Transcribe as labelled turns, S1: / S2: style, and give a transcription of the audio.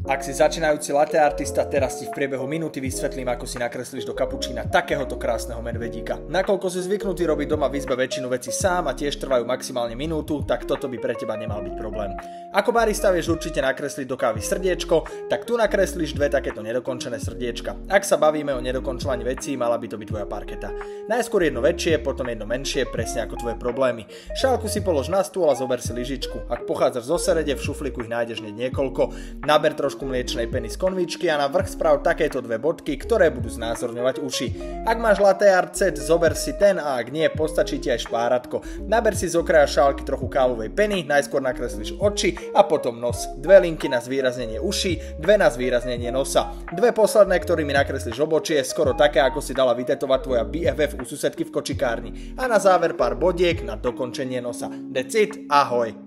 S1: Ak si začínajúci latte artista, teraz ti v priebehu minúty vysvetlím, ako si nakreslíš do kapučína takéhoto krásneho medvedíka. Nakoľko si zvyknutý robiť doma v izbe väčšinu vecí sám a tiež trvajú maximálne minútu, tak toto by pre teba nemal byť problém. Ako barista vieš určite nakresliť do kávy srdiečko, tak tu nakreslíš dve takéto nedokončené srdiečka. Ak sa bavíme o nedokončovaní vecí, mala by to byť tvoja parketa. Najskôr jedno väčšie, potom jedno menšie, presne ako tvoje problémy. Šálku si polož na stôl a zober si lyžičku. Ak pochádzaš zo Serede, v šuflíku ich nájdeš hneď niekoľko. Naber trošku mliečnej peny z konvičky a na vrch sprav takéto dve bodky, ktoré budú znázorňovať uši. Ak máš latte art set, zober si ten a ak nie, postačí ti aj špáratko. Naber si z okraja šálky trochu kávovej peny, najskôr nakreslíš oči a potom nos. Dve linky na zvýraznenie uší, dve na zvýraznenie nosa. Dve posledné, ktorými nakreslíš obočie, skoro také, ako si dala vytetovať tvoja BFF u susedky v kočikárni. A na záver pár bodiek na dokončenie nosa. That's it, ahoj.